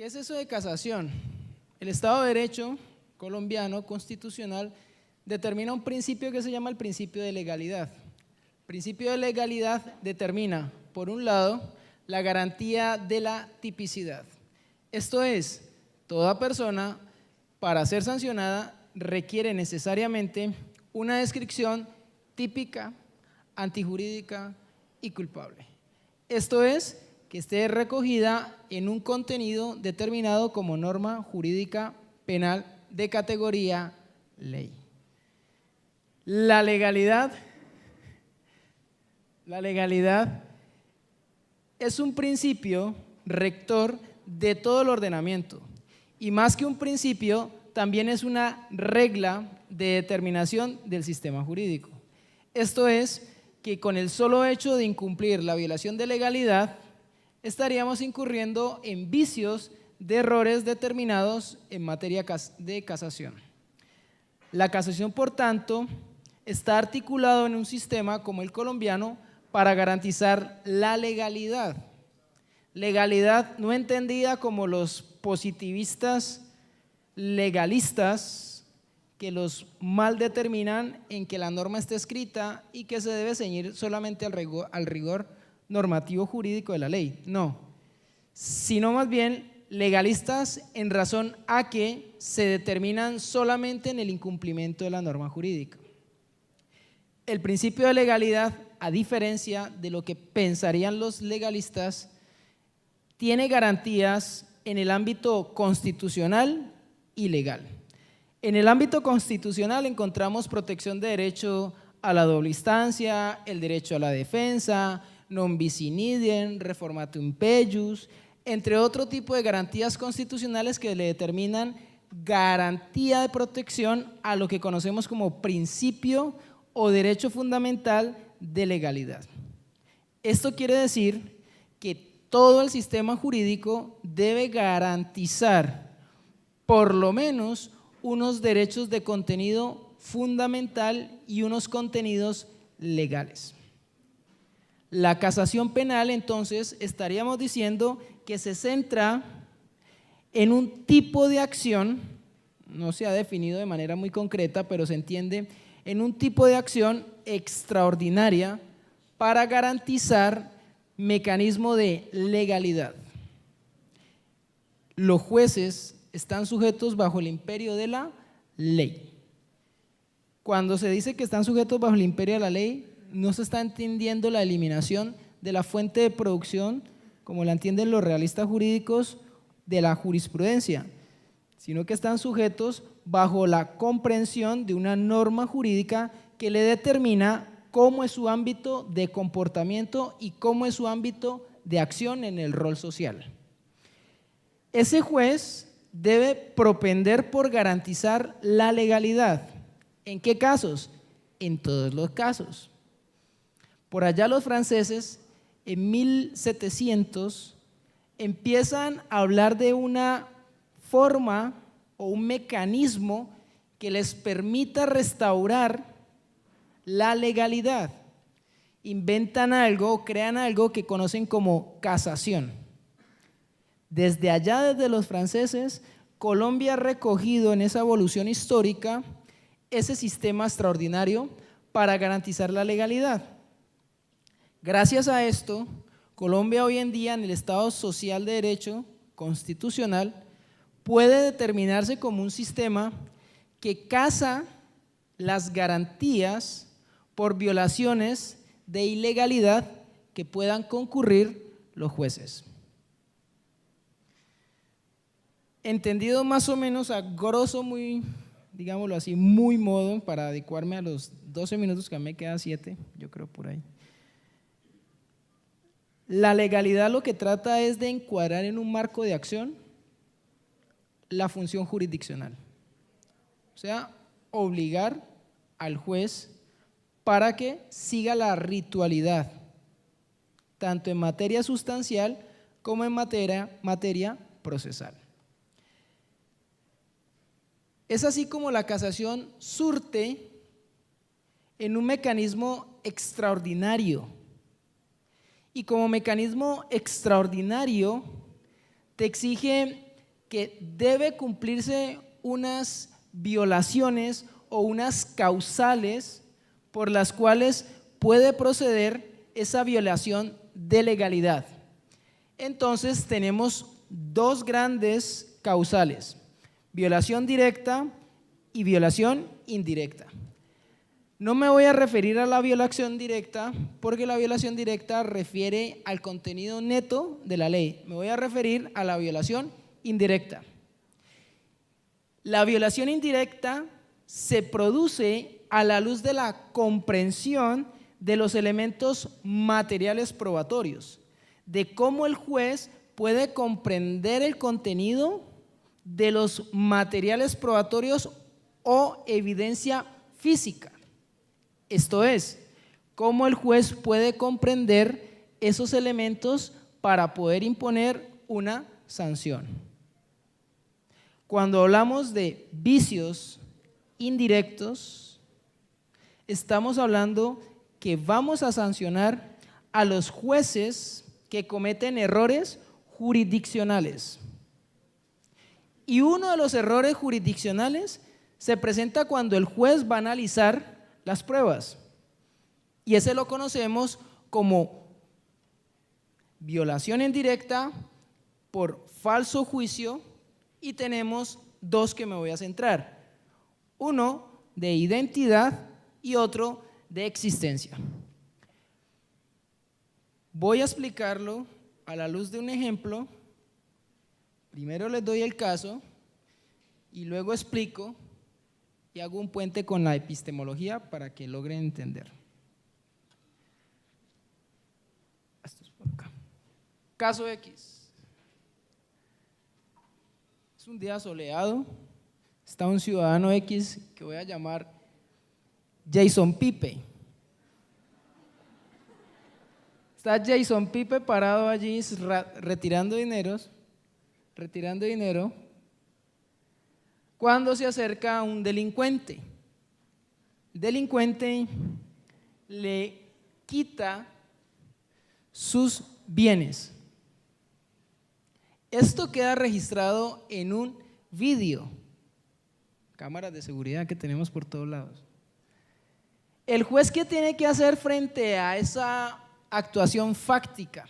¿Qué es eso de casación? El Estado de Derecho colombiano constitucional determina un principio que se llama el principio de legalidad. El principio de legalidad determina, por un lado, la garantía de la tipicidad. Esto es, toda persona, para ser sancionada, requiere necesariamente una descripción típica, antijurídica y culpable. Esto es, que esté recogida en un contenido determinado como norma jurídica penal de categoría ley. La legalidad es un principio rector de todo el ordenamiento y más que un principio, también es una regla de determinación del sistema jurídico. Esto es, que con el solo hecho de incumplir la violación de legalidad, estaríamos incurriendo en vicios de errores determinados en materia de casación. La casación, por tanto, está articulado en un sistema como el colombiano para garantizar la legalidad. Legalidad no entendida como los positivistas legalistas que los mal determinan en que la norma esté escrita y que se debe ceñir solamente al rigor normativo jurídico de la ley. No, sino más bien legalistas en razón a que se determinan solamente en el incumplimiento de la norma jurídica. El principio de legalidad, a diferencia de lo que pensarían los legalistas, tiene garantías en el ámbito constitucional y legal. En el ámbito constitucional encontramos protección de derecho a la doble instancia, el derecho a la defensa, non bis in idem, reformatum peius, entre otro tipo de garantías constitucionales que le determinan garantía de protección a lo que conocemos como principio o derecho fundamental de legalidad. Esto quiere decir que todo el sistema jurídico debe garantizar por lo menos unos derechos de contenido fundamental y unos contenidos legales. La casación penal, entonces, estaríamos diciendo que se centra en un tipo de acción, no se ha definido de manera muy concreta, pero se entiende, en un tipo de acción extraordinaria para garantizar mecanismo de legalidad. Los jueces están sujetos bajo el imperio de la ley. Cuando se dice que están sujetos bajo el imperio de la ley, no se está entendiendo la eliminación de la fuente de producción, como la entienden los realistas jurídicos, de la jurisprudencia, sino que están sujetos bajo la comprensión de una norma jurídica que le determina cómo es su ámbito de comportamiento y cómo es su ámbito de acción en el rol social. Ese juez debe propender por garantizar la legalidad. ¿En qué casos? En todos los casos. Por allá los franceses, en 1700, empiezan a hablar de una forma o un mecanismo que les permita restaurar la legalidad. Inventan algo, crean algo que conocen como casación. Desde allá, desde los franceses, Colombia ha recogido en esa evolución histórica ese sistema extraordinario para garantizar la legalidad. Gracias a esto, Colombia hoy en día en el Estado social de derecho constitucional puede determinarse como un sistema que casa las garantías por violaciones de ilegalidad que puedan concurrir los jueces. Entendido más o menos a grosso, muy, digámoslo así, muy modo, para adecuarme a los 12 minutos que a mí me quedan 7, yo creo por ahí. La legalidad lo que trata es de encuadrar en un marco de acción la función jurisdiccional, o sea, obligar al juez para que siga la ritualidad, tanto en materia sustancial como en materia procesal. Es así como la casación surte en un mecanismo extraordinario. Y como mecanismo extraordinario te exige que debe cumplirse unas violaciones o unas causales por las cuales puede proceder esa violación de legalidad. Entonces tenemos dos grandes causales: violación directa y violación indirecta. No me voy a referir a la violación directa porque la violación directa refiere al contenido neto de la ley. Me voy a referir a la violación indirecta. La violación indirecta se produce a la luz de la comprensión de los elementos materiales probatorios, de cómo el juez puede comprender el contenido de los materiales probatorios o evidencia física. Esto es, cómo el juez puede comprender esos elementos para poder imponer una sanción. Cuando hablamos de vicios indirectos, estamos hablando que vamos a sancionar a los jueces que cometen errores jurisdiccionales. Y uno de los errores jurisdiccionales se presenta cuando el juez va a analizar las pruebas, y ese lo conocemos como violación indirecta por falso juicio, y tenemos dos que me voy a centrar: uno de identidad y otro de existencia. Voy a explicarlo a la luz de un ejemplo. Primero les doy el caso y luego explico y hago un puente con la epistemología para que logren entender. Esto es por acá. Caso X. Es un día soleado. Está un ciudadano X que voy a llamar Jason Pipe. Está Jason Pipe parado allí retirando dinero, cuando se acerca un delincuente. El delincuente le quita sus bienes. Esto queda registrado en un vídeo, cámaras de seguridad que tenemos por todos lados. El juez, ¿qué tiene que hacer frente a esa actuación fáctica?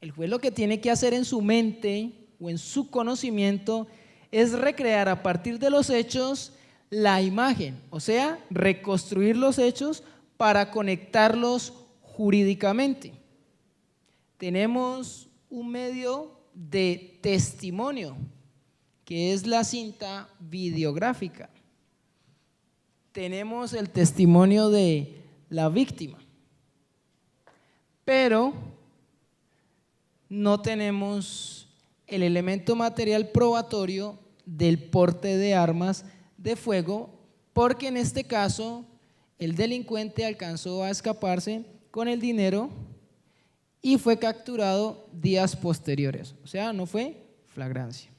El juez lo que tiene que hacer en su mente o en su conocimiento es recrear a partir de los hechos la imagen, o sea, reconstruir los hechos para conectarlos jurídicamente. Tenemos un medio de testimonio, que es la cinta videográfica. Tenemos el testimonio de la víctima, pero no tenemos el elemento material probatorio del porte de armas de fuego, porque en este caso el delincuente alcanzó a escaparse con el dinero y fue capturado días posteriores, o sea, no fue flagrancia.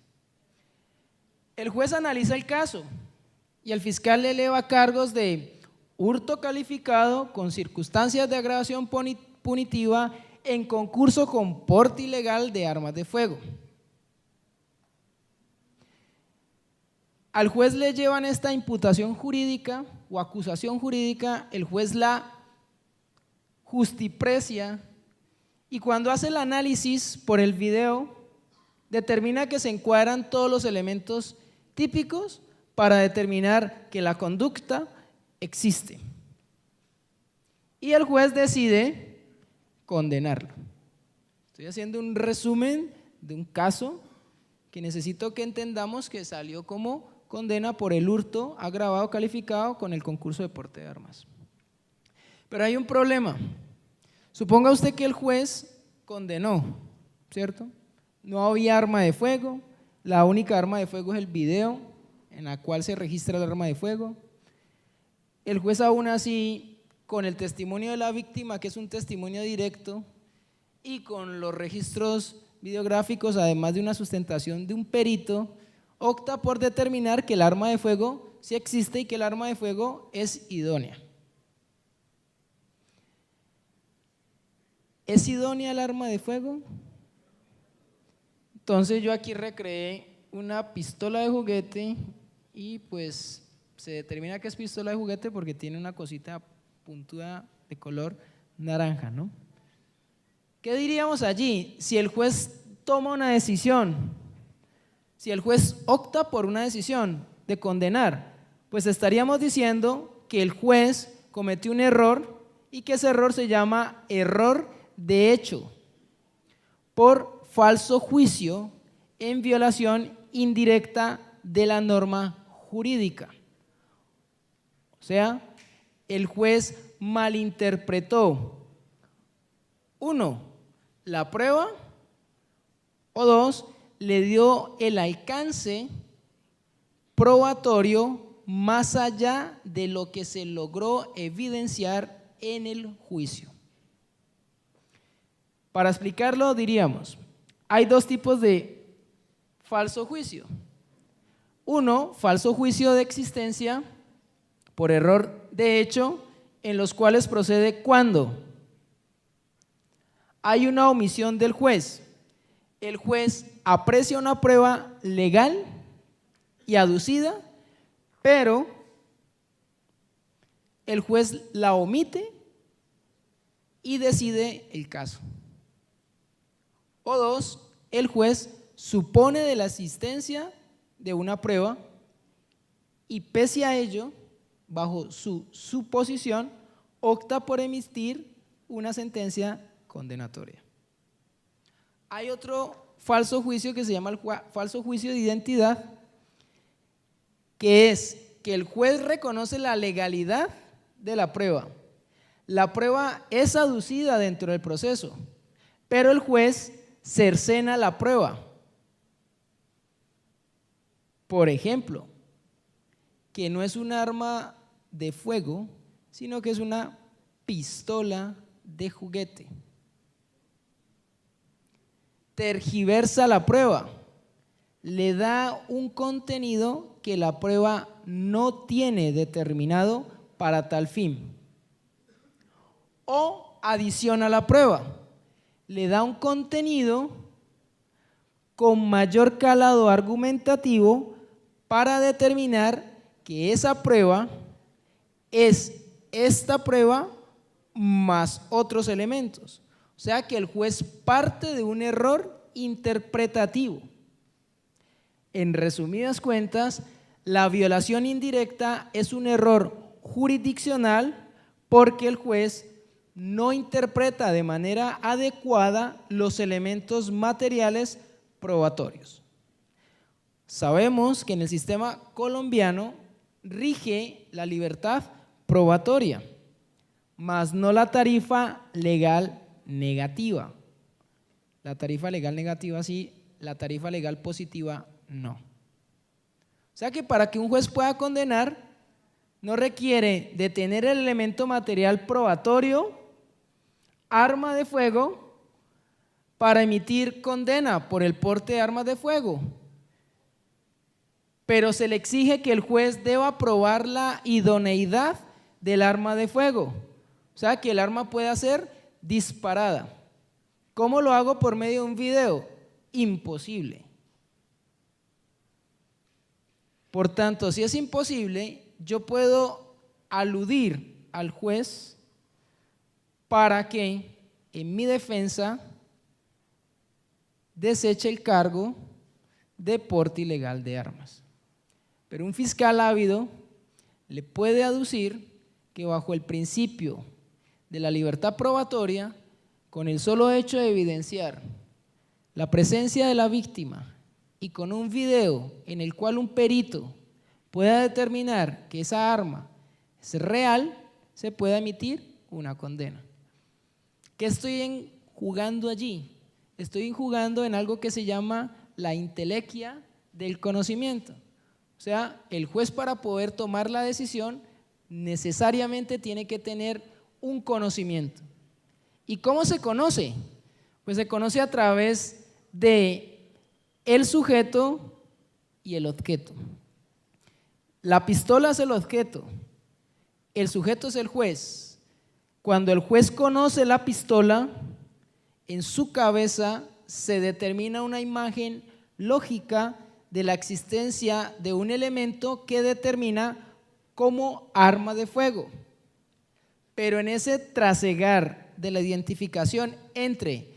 El juez analiza el caso y el fiscal le eleva cargos de hurto calificado con circunstancias de agravación punitiva en concurso con porte ilegal de armas de fuego. Al juez le llevan esta imputación jurídica o acusación jurídica, el juez la justiprecia y cuando hace el análisis por el video determina que se encuadran todos los elementos típicos para determinar que la conducta existe. Y el juez decide condenarlo. Estoy haciendo un resumen de un caso que necesito que entendamos que salió como condena por el hurto agravado calificado con el concurso de porte de armas. Pero hay un problema. Suponga usted que el juez condenó, ¿cierto? No había arma de fuego, la única arma de fuego es el video en la cual se registra el arma de fuego. El juez aún así, con el testimonio de la víctima, que es un testimonio directo, y con los registros videográficos, además de una sustentación de un perito, opta por determinar que el arma de fuego sí existe y que el arma de fuego es idónea. ¿Es idónea el arma de fuego? Entonces yo aquí recreé una pistola de juguete y pues se determina que es pistola de juguete porque tiene una cosita puntuda de color naranja, ¿no? ¿Qué diríamos allí? Si el juez toma una decisión, si el juez opta por una decisión de condenar, pues estaríamos diciendo que el juez cometió un error y que ese error se llama error de hecho por falso juicio en violación indirecta de la norma jurídica. O sea, el juez malinterpretó, 1, la prueba, o 2, le dio el alcance probatorio más allá de lo que se logró evidenciar en el juicio. Para explicarlo diríamos, hay 2 tipos de falso juicio. 1, falso juicio de existencia por error de hecho, en los cuales procede cuando hay una omisión del juez. El juez aprecia una prueba legal y aducida, pero el juez la omite y decide el caso. O 2, el juez supone de la existencia de una prueba y pese a ello, bajo su suposición, opta por emitir una sentencia condenatoria. Hay otro falso juicio que se llama el falso juicio de identidad, que es que el juez reconoce la legalidad de la prueba. La prueba es aducida dentro del proceso, pero el juez cercena la prueba. Por ejemplo, que no es un arma de fuego, sino que es una pistola de juguete. Tergiversa la prueba, le da un contenido que la prueba no tiene determinado para tal fin. O adiciona la prueba, le da un contenido con mayor calado argumentativo para determinar que esa prueba es esta prueba más otros elementos. O sea que el juez parte de un error interpretativo. En resumidas cuentas, la violación indirecta es un error jurisdiccional porque el juez no interpreta de manera adecuada los elementos materiales probatorios. Sabemos que en el sistema colombiano rige la libertad probatoria, mas no la tarifa legal negativa. La tarifa legal negativa sí, la tarifa legal positiva no. O sea que para que un juez pueda condenar, no requiere de tener el elemento material probatorio, arma de fuego, para emitir condena por el porte de armas de fuego. Pero se le exige que el juez deba probar la idoneidad del arma de fuego. O sea, que el arma pueda ser disparada. ¿Cómo lo hago por medio de un video? Imposible. Por tanto, si es imposible, yo puedo aludir al juez para que en mi defensa deseche el cargo de porte ilegal de armas. Pero un fiscal ávido le puede aducir que bajo el principio de la libertad probatoria, con el solo hecho de evidenciar la presencia de la víctima y con un video en el cual un perito pueda determinar que esa arma es real, se puede emitir una condena. ¿Qué estoy jugando allí? Estoy jugando en algo que se llama la intelequia del conocimiento. O sea, el juez para poder tomar la decisión necesariamente tiene que tener un conocimiento. ¿Y cómo se conoce? Pues se conoce a través de el sujeto y el objeto. La pistola es el objeto, el sujeto es el juez. Cuando el juez conoce la pistola, en su cabeza se determina una imagen lógica de la existencia de un elemento que determina como arma de fuego. Pero en ese trasegar de la identificación entre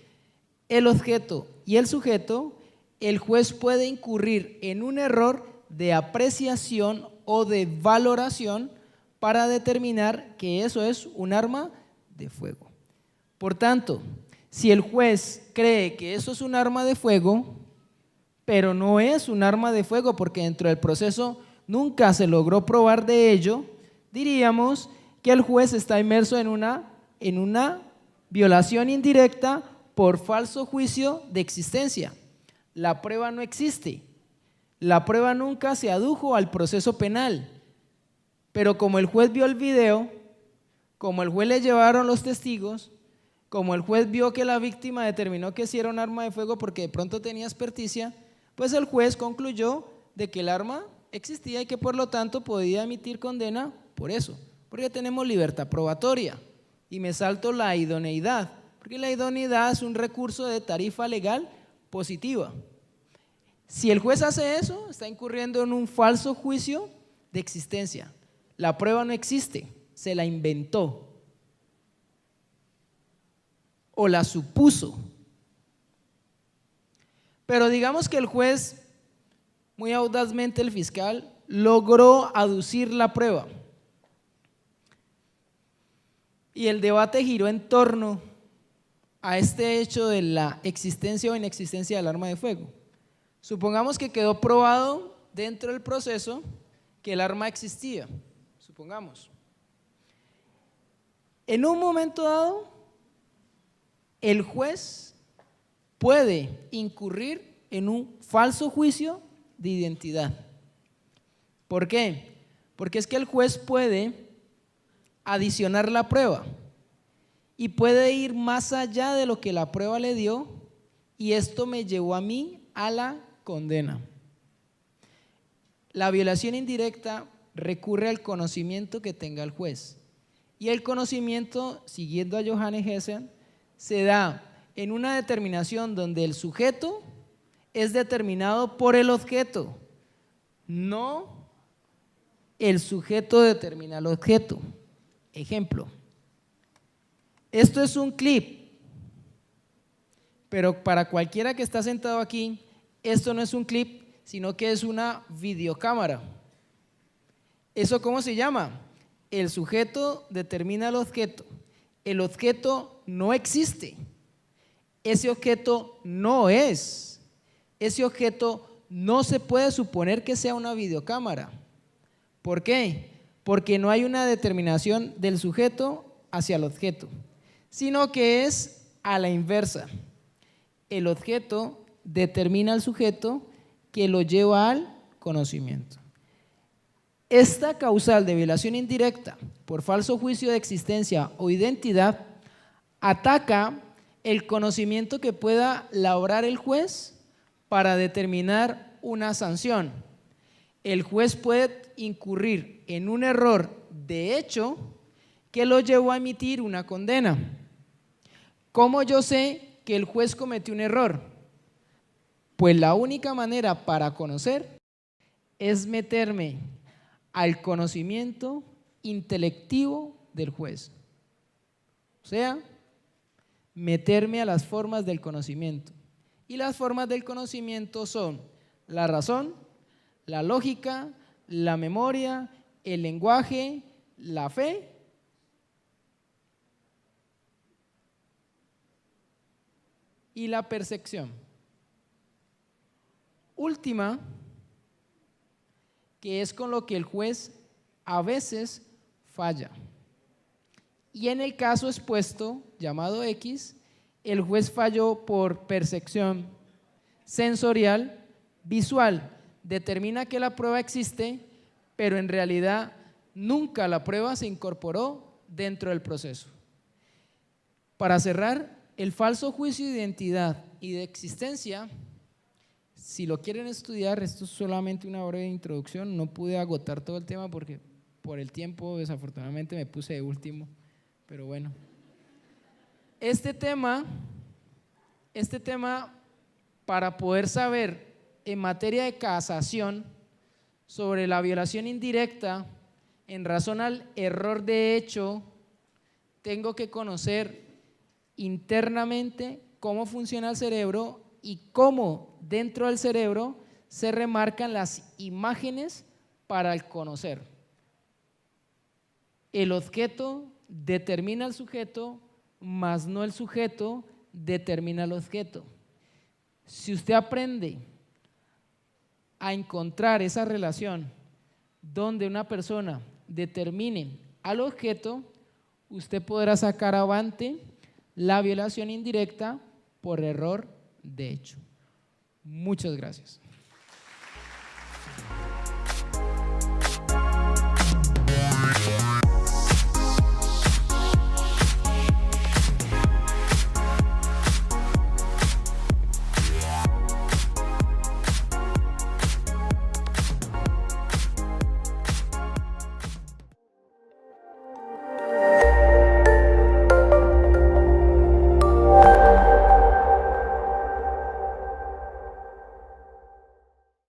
el objeto y el sujeto, el juez puede incurrir en un error de apreciación o de valoración para determinar que eso es un arma de fuego. Por tanto, si el juez cree que eso es un arma de fuego, pero no es un arma de fuego porque dentro del proceso nunca se logró probar de ello, diríamos que el juez está inmerso en una violación indirecta por falso juicio de existencia. La prueba no existe, la prueba nunca se adujo al proceso penal, pero como el juez vio el video, como el juez le llevaron los testigos, como el juez vio que la víctima determinó que sí era un arma de fuego porque de pronto tenía experticia, pues el juez concluyó de que el arma existía y que por lo tanto podía emitir condena por eso, porque tenemos libertad probatoria. Y me salto la idoneidad, porque la idoneidad es un recurso de tarifa legal positiva. Si el juez hace eso, está incurriendo en un falso juicio de existencia. La prueba no existe, se la inventó o la supuso. Pero digamos que el juez, muy audazmente el fiscal, logró aducir la prueba. Y el debate giró en torno a este hecho de la existencia o inexistencia del arma de fuego. Supongamos que quedó probado dentro del proceso que el arma existía, supongamos. En un momento dado, el juez puede incurrir en un falso juicio de identidad. ¿Por qué? Porque es que el juez puede adicionar la prueba y puede ir más allá de lo que la prueba le dio, y esto me llevó a mí a la condena. La violación indirecta recurre al conocimiento que tenga el juez, y el conocimiento, siguiendo a Johannes Hessen, se da en una determinación donde el sujeto es determinado por el objeto, no el sujeto determina el objeto. Ejemplo, esto es un clip, pero para cualquiera que está sentado aquí, esto no es un clip, sino que es una videocámara. ¿Eso cómo se llama? El sujeto determina el objeto no existe, ese objeto no es, ese objeto no se puede suponer que sea una videocámara. ¿Por qué? Porque no hay una determinación del sujeto hacia el objeto, sino que es a la inversa. El objeto determina al sujeto que lo lleva al conocimiento. Esta causal de violación indirecta por falso juicio de existencia o identidad ataca el conocimiento que pueda labrar el juez para determinar una sanción. El juez puede incurrir en un error de hecho que lo llevó a emitir una condena. ¿Cómo yo sé que el juez cometió un error? Pues la única manera para conocer es meterme al conocimiento intelectivo del juez. O sea, meterme a las formas del conocimiento. Y las formas del conocimiento son la razón, la lógica, la memoria, el lenguaje, la fe y la percepción. Última, que es con lo que el juez a veces falla. Y en el caso expuesto, llamado X, el juez falló por percepción sensorial, visual. Determina que la prueba existe, pero en realidad nunca la prueba se incorporó dentro del proceso. Para cerrar, el falso juicio de identidad y de existencia, si lo quieren estudiar, esto es solamente una breve introducción, no pude agotar todo el tema porque por el tiempo desafortunadamente me puse de último, pero bueno. Este tema, para poder saber en materia de casación sobre la violación indirecta en razón al error de hecho, tengo que conocer internamente cómo funciona el cerebro y cómo dentro del cerebro se remarcan las imágenes para el conocer. El objeto determina al sujeto, mas no el sujeto determina al objeto. Si usted aprende a encontrar esa relación donde una persona determine al objeto, usted podrá sacar avante la violación indirecta por error de hecho. Muchas gracias.